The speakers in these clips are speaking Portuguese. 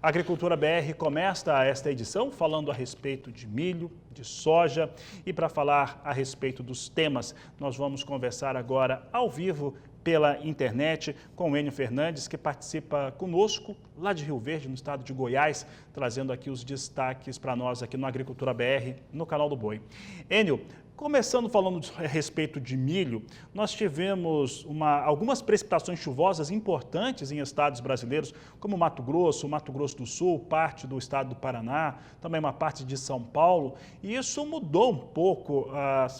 A Agricultura BR começa esta edição falando a respeito de milho, de soja, e para falar a respeito dos temas, nós vamos conversar agora ao vivo pela internet com o Enio Fernandes, que participa conosco lá de Rio Verde, no estado de Goiás, trazendo aqui os destaques para nós aqui no Agricultura BR, no canal do Boi. Enio, começando falando a respeito de milho, nós tivemos algumas precipitações chuvosas importantes em estados brasileiros, como Mato Grosso do Sul, parte do estado do Paraná, também uma parte de São Paulo, e isso mudou um pouco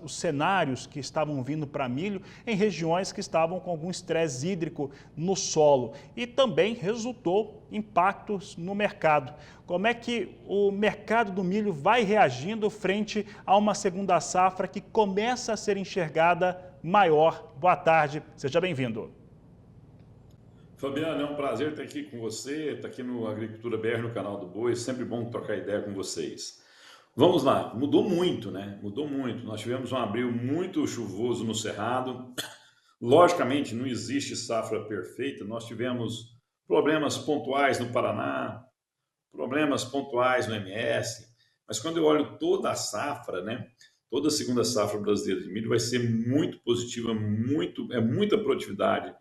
os cenários que estavam vindo para milho em regiões que estavam com algum estresse hídrico no solo e também resultou impactos no mercado. Como é que o mercado do milho vai reagindo frente a uma segunda safra que começa a ser enxergada maior? Boa tarde, seja bem-vindo. Fabiano, é um prazer estar aqui com você, estar aqui no Agricultura BR, no canal do Boi, sempre bom trocar ideia com vocês. Vamos lá, mudou muito, né? Mudou muito. Nós tivemos um abril muito chuvoso no Cerrado. Logicamente, não existe safra perfeita, nós tivemos problemas pontuais no Paraná, problemas pontuais no MS, mas quando eu olho toda a safra, né? Toda a segunda safra brasileira de milho vai ser muito positiva, muita produtividade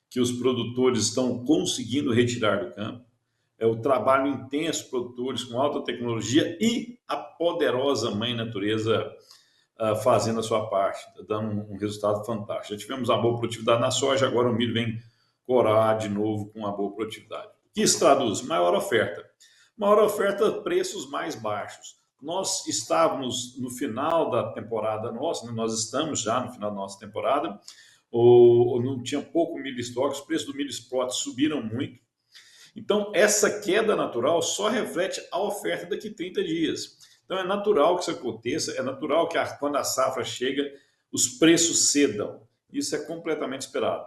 que os produtores estão conseguindo retirar do campo. É o trabalho intenso de produtores com alta tecnologia e a poderosa mãe natureza fazendo a sua parte, dando um resultado fantástico. Já tivemos uma boa produtividade na soja, agora o milho vem corar de novo com uma boa produtividade. O que isso traduz? Maior oferta. Maior oferta, preços mais baixos. Nós estávamos no final da temporada nossa, né? Nós estamos já no final da nossa temporada, ou não tinha pouco milho estoque, os preços do milho spot subiram muito. Então, essa queda natural só reflete a oferta daqui a 30 dias. Então, é natural que isso aconteça, é natural que quando a safra chega, os preços cedam. Isso é completamente esperado.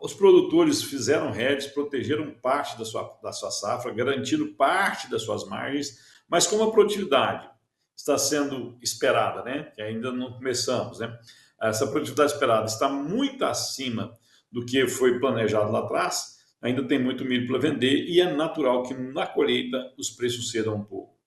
Os produtores fizeram hedges, protegeram parte da sua safra, garantindo parte das suas margens, mas como a produtividade está sendo esperada, né? Que ainda não começamos, né? Essa produtividade esperada está muito acima do que foi planejado lá atrás, ainda tem muito milho para vender e é natural que na colheita os preços cedam um pouco.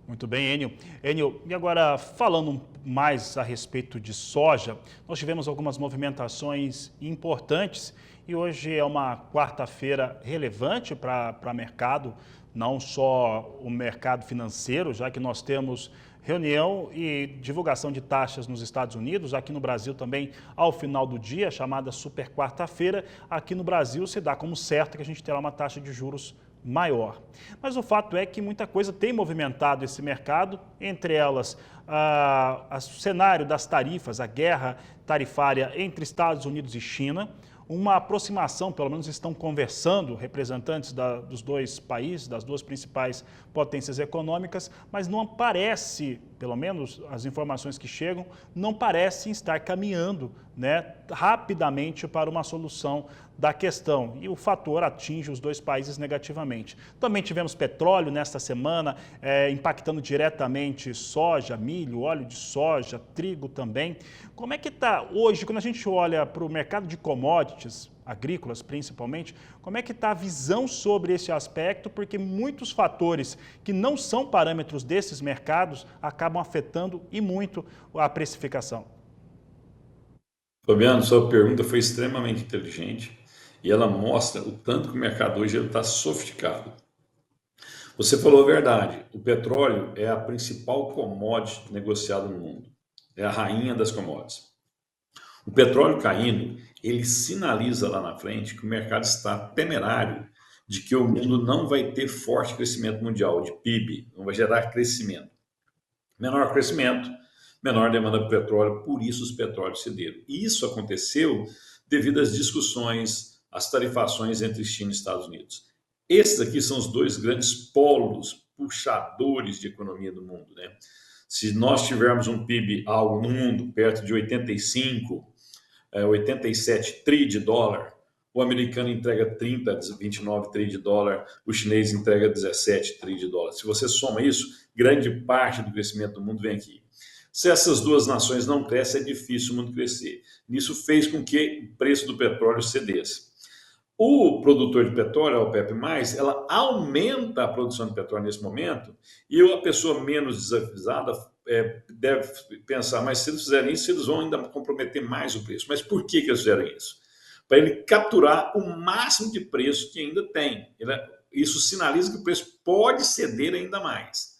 Muito bem, Enio. Enio, e agora falando mais a respeito de soja, nós tivemos algumas movimentações importantes e hoje é uma quarta-feira relevante para o mercado, não só o mercado financeiro, já que nós temos reunião e divulgação de taxas nos Estados Unidos, aqui no Brasil também ao final do dia, chamada super quarta-feira. Aqui no Brasil se dá como certo que a gente terá uma taxa de juros maior. Mas o fato é que muita coisa tem movimentado esse mercado, entre elas o cenário das tarifas, a guerra tarifária entre Estados Unidos e China, uma aproximação, pelo menos estão conversando representantes dos dois países, das duas principais potências econômicas, mas não parece, pelo menos as informações que chegam, não parecem estar caminhando, né, rapidamente para uma solução da questão. E o fator atinge os dois países negativamente. Também tivemos petróleo nesta semana, impactando diretamente soja, milho, óleo de soja, trigo também. Como é que está hoje, quando a gente olha para o mercado de commodities, agrícolas principalmente, como é que está a visão sobre esse aspecto? Porque muitos fatores que não são parâmetros desses mercados acabam afetando e muito a precificação. Fabiano, sua pergunta foi extremamente inteligente e ela mostra o tanto que o mercado hoje está sofisticado. Você falou a verdade, o petróleo é a principal commodity negociada no mundo, é a rainha das commodities. O petróleo caindo, ele sinaliza lá na frente que o mercado está temerário de que o mundo não vai ter forte crescimento mundial de PIB, não vai gerar crescimento. Menor crescimento, menor demanda por petróleo, por isso os petróleos cederam. E isso aconteceu devido às discussões, às tarifações entre China e Estados Unidos. Esses aqui são os dois grandes polos puxadores de economia do mundo, né? Se nós tivermos um PIB algo no mundo perto de 85, 87 tri de dólar, o americano entrega 30, 29 tri de dólar, o chinês entrega 17 tri de dólar. Se você soma isso, grande parte do crescimento do mundo vem aqui. Se essas duas nações não crescem, é difícil o mundo crescer. Isso fez com que o preço do petróleo cedesse. O produtor de petróleo, a OPEP+, ela aumenta a produção de petróleo nesse momento e a pessoa menos desavisada deve pensar, mas se eles fizerem isso, eles vão ainda comprometer mais o preço. Mas por que eles fizeram isso? Para ele capturar o máximo de preço que ainda tem. Isso sinaliza que o preço pode ceder ainda mais.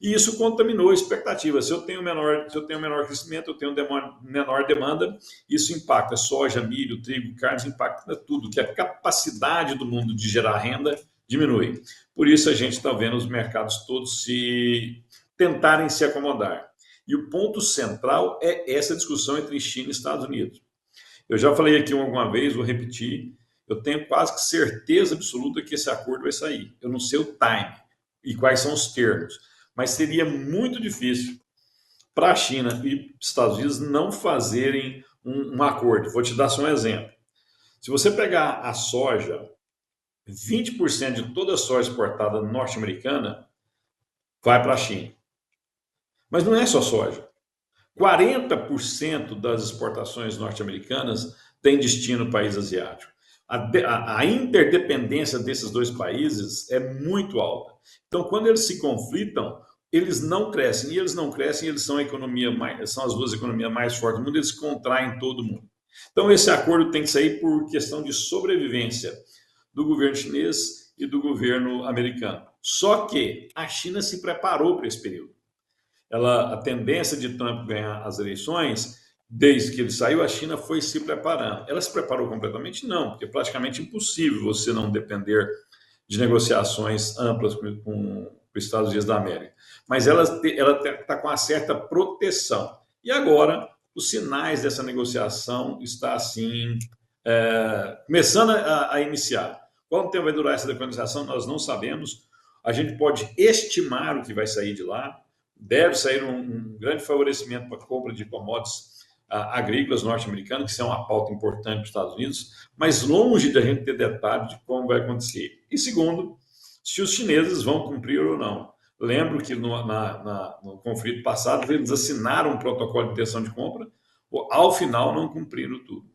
E isso contaminou a expectativa. Se eu tenho menor crescimento, eu tenho menor demanda, isso impacta soja, milho, trigo, carnes, impacta tudo, que a capacidade do mundo de gerar renda diminui. Por isso a gente está vendo os mercados todos tentarem se acomodar. E o ponto central é essa discussão entre China e Estados Unidos. Eu já falei aqui alguma vez, vou repetir, eu tenho quase que certeza absoluta que esse acordo vai sair. Eu não sei o time e quais são os termos, mas seria muito difícil para a China e Estados Unidos não fazerem um acordo. Vou te dar só um exemplo. Se você pegar a soja, 20% de toda a soja exportada norte-americana vai para a China. Mas não é só soja. 40% das exportações norte-americanas tem destino no país asiático. A interdependência desses dois países é muito alta. Então, quando eles se conflitam, eles não crescem. E eles não crescem, eles são são as duas economias mais fortes do mundo, eles contraem todo mundo. Então, esse acordo tem que sair por questão de sobrevivência do governo chinês e do governo americano. Só que a China se preparou para esse período. A tendência de Trump ganhar as eleições, desde que ele saiu, a China foi se preparando. Ela se preparou completamente? Não, porque é praticamente impossível você não depender de negociações amplas com os Estados Unidos da América. Mas ela está com uma certa proteção. E agora, os sinais dessa negociação estão assim, começando a iniciar. Quanto tempo vai durar essa negociação, nós não sabemos. A gente pode estimar o que vai sair de lá. Deve sair um grande favorecimento para a compra de commodities agrícolas norte-americanas, que isso é uma pauta importante para os Estados Unidos, mas longe da gente ter detalhes de como vai acontecer. E segundo, se os chineses vão cumprir ou não. Lembro que no conflito passado, eles assinaram um protocolo de intenção de compra, ao final não cumpriram tudo.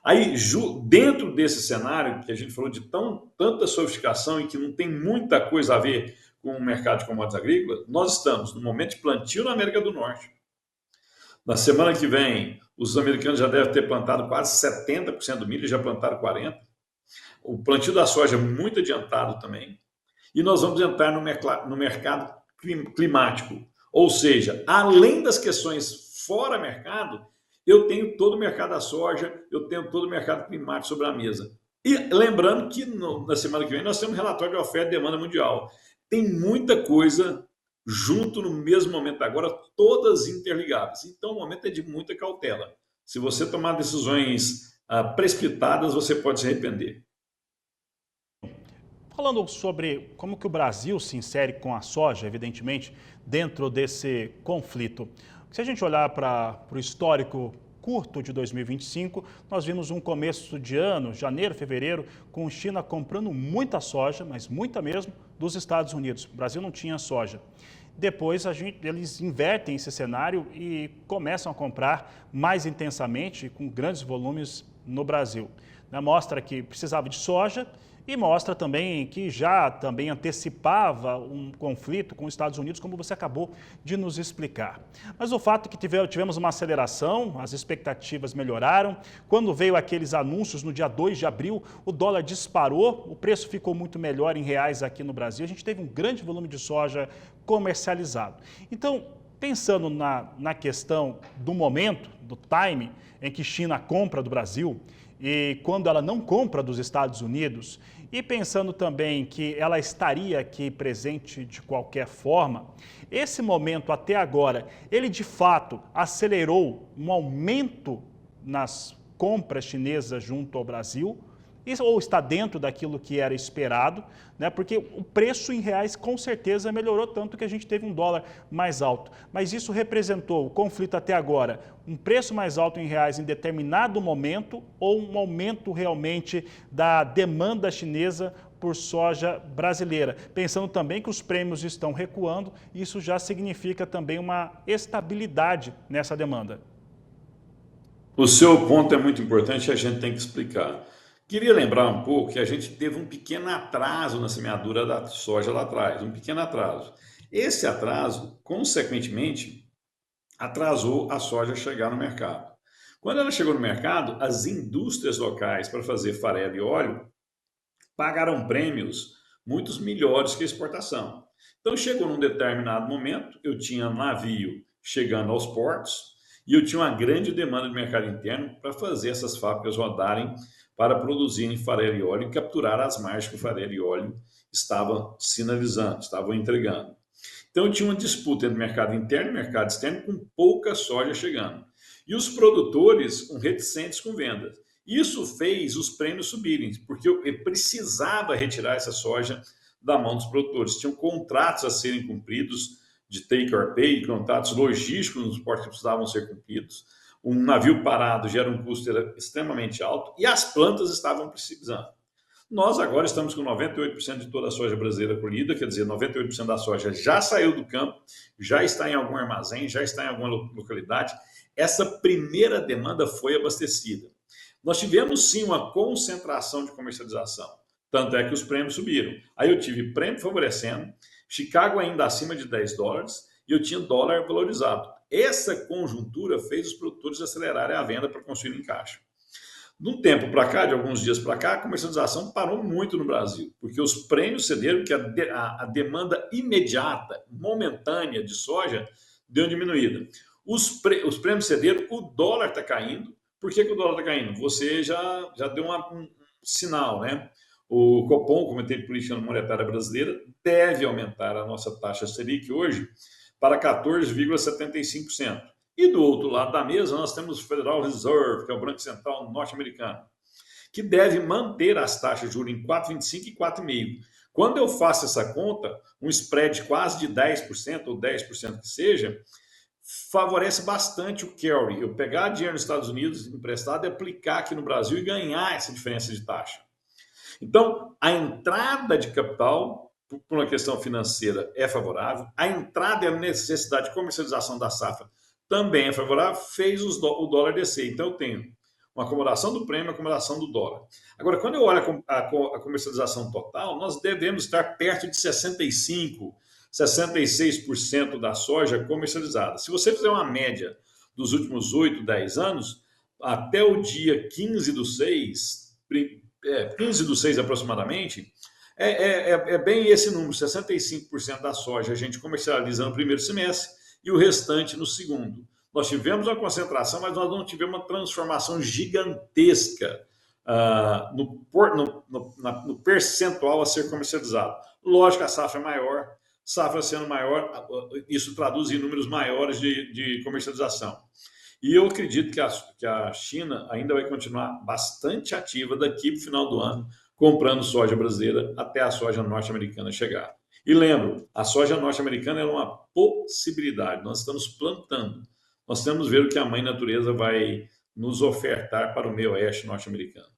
Aí, dentro desse cenário, que a gente falou de tanta sofisticação e que não tem muita coisa a ver com o mercado de commodities agrícolas, nós estamos no momento de plantio na América do Norte. Na semana que vem, os americanos já devem ter plantado quase 70% do milho, já plantaram 40%. O plantio da soja é muito adiantado também. E nós vamos entrar no mercado climático. Ou seja, além das questões fora mercado, eu tenho todo o mercado da soja, eu tenho todo o mercado climático sobre a mesa. E lembrando que na semana que vem nós temos um relatório de oferta e demanda mundial. Tem muita coisa junto no mesmo momento agora, todas interligadas. Então, o momento é de muita cautela. Se você tomar decisões precipitadas, você pode se arrepender. Falando sobre como que o Brasil se insere com a soja, evidentemente, dentro desse conflito. Se a gente olhar para o histórico curto de 2025, nós vimos um começo de ano, janeiro, fevereiro, com China comprando muita soja, mas muita mesmo, dos Estados Unidos. O Brasil não tinha soja. Depois eles invertem esse cenário e começam a comprar mais intensamente, com grandes volumes no Brasil. Mostra que precisava de soja e mostra também que já também antecipava um conflito com os Estados Unidos, como você acabou de nos explicar. Mas o fato é que tivemos uma aceleração, as expectativas melhoraram. Quando veio aqueles anúncios no dia 2 de abril, o dólar disparou, o preço ficou muito melhor em reais aqui no Brasil. A gente teve um grande volume de soja comercializado. Então, pensando na questão do momento, do time em que China compra do Brasil e quando ela não compra dos Estados Unidos, e pensando também que ela estaria aqui presente de qualquer forma, esse momento até agora, ele de fato acelerou um aumento nas compras chinesas junto ao Brasil, ou está dentro daquilo que era esperado, né? Porque o preço em reais com certeza melhorou tanto que a gente teve um dólar mais alto. Mas isso representou o conflito até agora, um preço mais alto em reais em determinado momento ou um aumento realmente da demanda chinesa por soja brasileira. Pensando também que os prêmios estão recuando, isso já significa também uma estabilidade nessa demanda. O seu ponto é muito importante e a gente tem que explicar. Queria lembrar um pouco que a gente teve um pequeno atraso na semeadura da soja lá atrás, um pequeno atraso. Esse atraso, consequentemente, atrasou a soja chegar no mercado. Quando ela chegou no mercado, as indústrias locais para fazer farelo e óleo pagaram prêmios muito melhores que a exportação. Então chegou num determinado momento, eu tinha navio chegando aos portos e eu tinha uma grande demanda de mercado interno para fazer essas fábricas rodarem para produzirem farelo e óleo e capturar as margens que o farelo e óleo estavam sinalizando, estavam entregando. Então tinha uma disputa entre mercado interno e mercado externo com pouca soja chegando. E os produtores reticentes com vendas. Isso fez os prêmios subirem, porque eu precisava retirar essa soja da mão dos produtores. Tinham contratos a serem cumpridos de take or pay, contratos logísticos nos portos que precisavam ser cumpridos. Um navio parado gera um custo extremamente alto e as plantas estavam precisando. Nós agora estamos com 98% de toda a soja brasileira colhida, quer dizer, 98% da soja já saiu do campo, já está em algum armazém, já está em alguma localidade. Essa primeira demanda foi abastecida. Nós tivemos sim uma concentração de comercialização, tanto é que os prêmios subiram. Aí eu tive prêmio favorecendo, Chicago ainda acima de $10 e eu tinha dólar valorizado. Essa conjuntura fez os produtores acelerarem a venda para construir em caixa. De um tempo para cá, de alguns dias para cá, a comercialização parou muito no Brasil, porque os prêmios cederam, que a demanda imediata, momentânea de soja deu uma diminuída. Os prêmios cederam, o dólar está caindo. Por que o dólar está caindo? Você já deu um sinal, né? O Copom, Comitê de Política Monetária Brasileira, deve aumentar a nossa taxa Selic hoje para 14,75%. E do outro lado da mesa, nós temos o Federal Reserve, que é o Banco Central norte-americano, que deve manter as taxas de juros em 4,25% e 4,5%. Quando eu faço essa conta, um spread quase de 10% ou 10% que seja, favorece bastante o carry. Eu pegar dinheiro nos Estados Unidos emprestado e aplicar aqui no Brasil e ganhar essa diferença de taxa. Então, a entrada de capital, por uma questão financeira, é favorável. A entrada e a necessidade de comercialização da safra também é favorável, fez o dólar descer. Então, eu tenho uma acomodação do prêmio, uma acomodação do dólar. Agora, quando eu olho a comercialização total, nós devemos estar perto de 65%, 66% da soja comercializada. Se você fizer uma média dos últimos 8, 10 anos, até o dia 15 do 6, 15 do 6 aproximadamente, é bem esse número, 65% da soja a gente comercializa no primeiro semestre, e o restante no segundo. Nós tivemos uma concentração, mas nós não tivemos uma transformação gigantesca no percentual a ser comercializado. Lógico, a safra é maior, safra sendo maior, isso traduz em números maiores de comercialização. E eu acredito que a China ainda vai continuar bastante ativa daqui para o final do ano, comprando soja brasileira até a soja norte-americana chegar. E lembro, a soja norte-americana é uma possibilidade, nós estamos plantando. Nós temos que ver o que a mãe natureza vai nos ofertar para o meio oeste norte-americano.